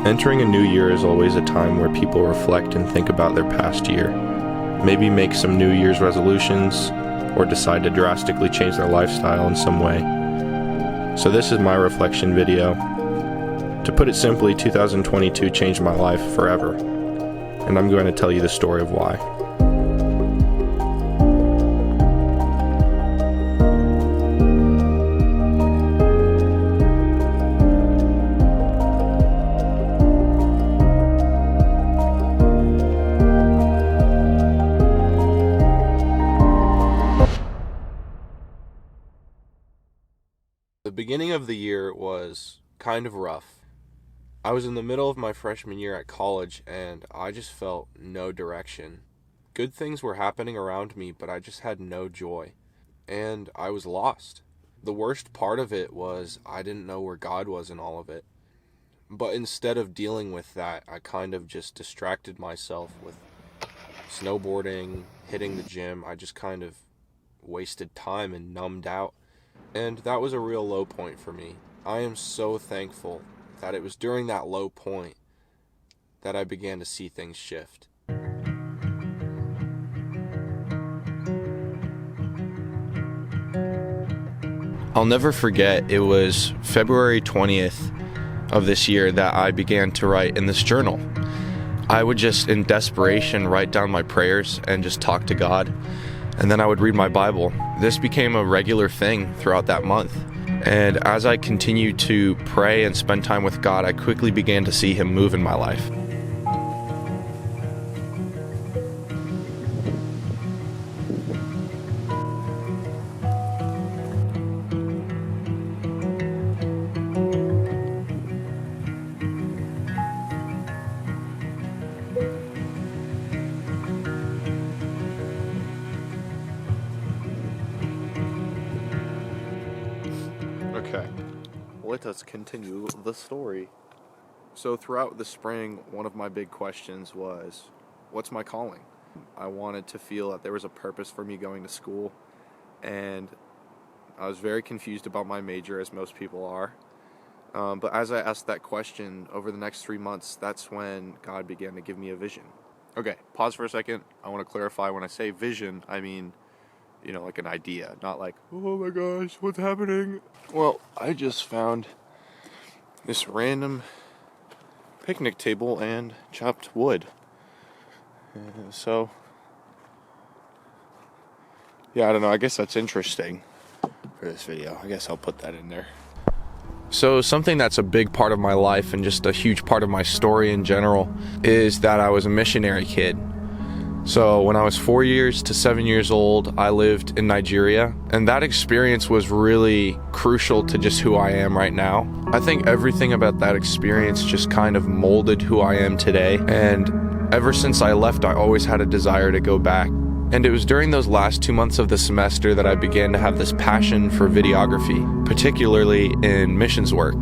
Entering a new year is always a time where people reflect and think about their past year. Maybe make some New Year's resolutions, or decide to drastically change their lifestyle in some way. So this is my reflection video. To put it simply, 2022 changed my life forever, and I'm going to tell you the story of why. The beginning of the year was kind of rough. I was in the middle of my freshman year at college and I just felt no direction. Good things were happening around me, but I just had no joy. And I was lost. The worst part of it was I didn't know where God was in all of it. But instead of dealing with that, I kind of just distracted myself with snowboarding, hitting the gym. I just kind of wasted time and numbed out. And that was a real low point for me. I am so thankful that it was during that low point that I began to see things shift. I'll never forget, it was February 20th of this year that I began to write in this journal. I would just, in desperation, write down my prayers and just talk to God. And then I would read my Bible. This became a regular thing throughout that month. And as I continued to pray and spend time with God, I quickly began to see Him move in my life. Okay, let us continue the story. So throughout the spring, one of my big questions was, what's my calling? I wanted to feel that there was a purpose for me going to school, and I was very confused about my major, as most people are. But as I asked that question over the next 3 months, that's when God began to give me a vision. Okay, pause for a second. I want to clarify, when I say vision, I mean, like an idea, not like, oh my gosh, what's happening? Well, I just found this random picnic table and chopped wood. So, yeah, I don't know, I guess that's interesting for this video. I guess I'll put that in there. So something that's a big part of my life and just a huge part of my story in general is that I was a missionary kid. So when I was 4 years to 7 years old, I lived in Nigeria, and that experience was really crucial to just who I am right now. I think everything about that experience just kind of molded who I am today, and ever since I left, I always had a desire to go back. And it was during those last 2 months of the semester that I began to have this passion for videography, particularly in missions work.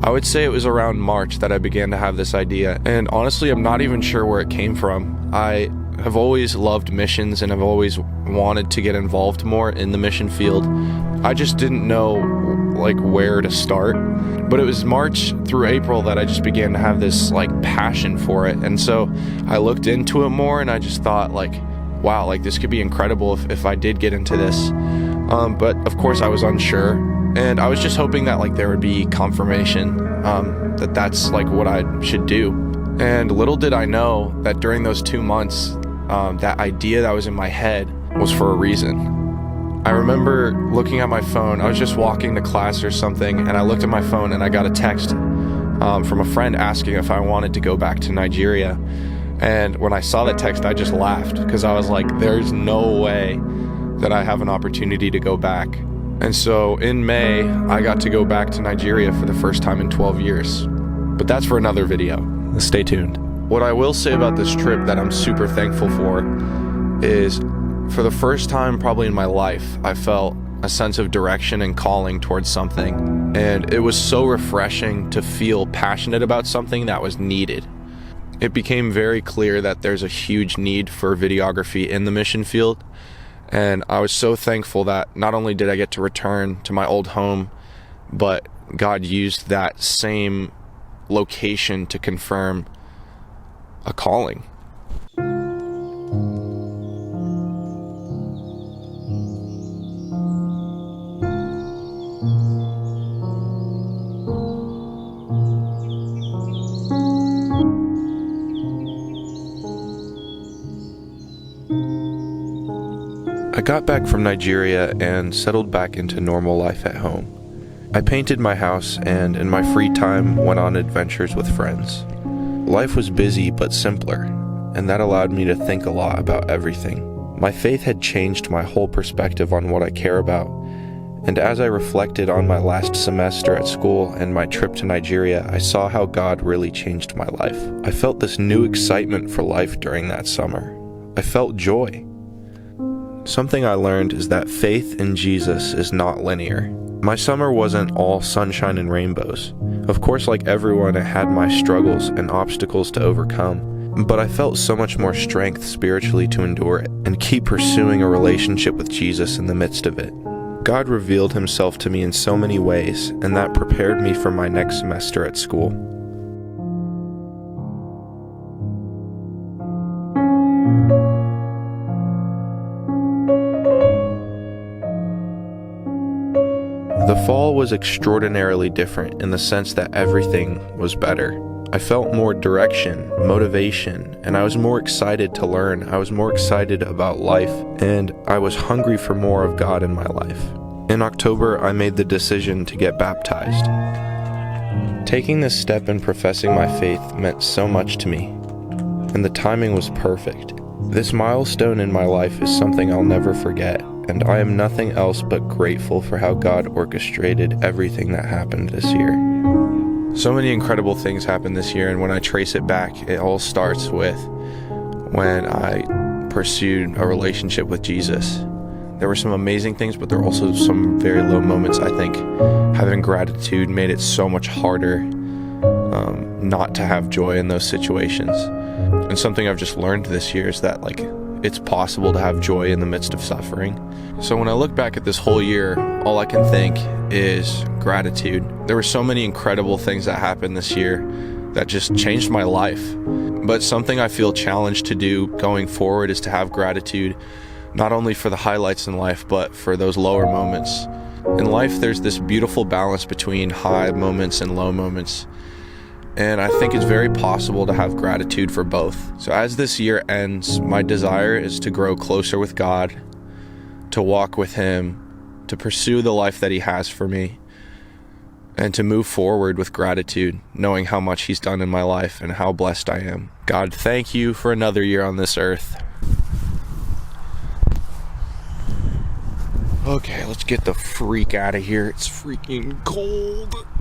I would say it was around March that I began to have this idea, and honestly, I'm not even sure where it came from. I have always loved missions and have always wanted to get involved more in the mission field. I just didn't know where to start. But it was March through April that I just began to have this passion for it. And so I looked into it more and I just thought wow, this could be incredible if I did get into this. But of course I was unsure, and I was just hoping that there would be confirmation that that's what I should do. And little did I know that during those 2 months, that idea that was in my head was for a reason. I remember looking at my phone. I was just walking to class or something, and I looked at my phone and I got a text from a friend asking if I wanted to go back to Nigeria. And when I saw that text, I just laughed, because I was like, there's no way that I have an opportunity to go back. And so in May, I got to go back to Nigeria for the first time in 12 years. But that's for another video. Stay tuned. What I will say about this trip that I'm super thankful for is, for the first time probably in my life, I felt a sense of direction and calling towards something. And it was so refreshing to feel passionate about something that was needed. It became very clear that there's a huge need for videography in the mission field. And I was so thankful that not only did I get to return to my old home, but God used that same location to confirm a calling. I got back from Nigeria and settled back into normal life at home. I painted my house and in my free time went on adventures with friends. Life was busy but simpler, and that allowed me to think a lot about everything. My faith had changed my whole perspective on what I care about, and as I reflected on my last semester at school and my trip to Nigeria, I saw how God really changed my life. I felt this new excitement for life during that summer. I felt joy. Something I learned is that faith in Jesus is not linear. My summer wasn't all sunshine and rainbows. Of course, like everyone, I had my struggles and obstacles to overcome, but I felt so much more strength spiritually to endure it and keep pursuing a relationship with Jesus in the midst of it. God revealed himself to me in so many ways, and that prepared me for my next semester at school. The fall was extraordinarily different in the sense that everything was better. I felt more direction, motivation, and I was more excited to learn. I was more excited about life, and I was hungry for more of God in my life. In October, I made the decision to get baptized. Taking this step and professing my faith meant so much to me, and the timing was perfect. This milestone in my life is something I'll never forget, and I am nothing else but grateful for how God orchestrated everything that happened this year. So many incredible things happened this year, and when I trace it back, it all starts with when I pursued a relationship with Jesus. There were some amazing things, but there were also some very low moments. I think having gratitude made it so much harder not to have joy in those situations. And something I've just learned this year is that it's possible to have joy in the midst of suffering. So when I look back at this whole year, all I can think is gratitude. There were so many incredible things that happened this year that just changed my life. But something I feel challenged to do going forward is to have gratitude, not only for the highlights in life, but for those lower moments. In life, there's this beautiful balance between high moments and low moments. And I think it's very possible to have gratitude for both. So as this year ends, my desire is to grow closer with God, to walk with him, to pursue the life that he has for me, and to move forward with gratitude, knowing how much he's done in my life and how blessed I am. God, thank you for another year on this earth. Okay, let's get the freak out of here. It's freaking cold.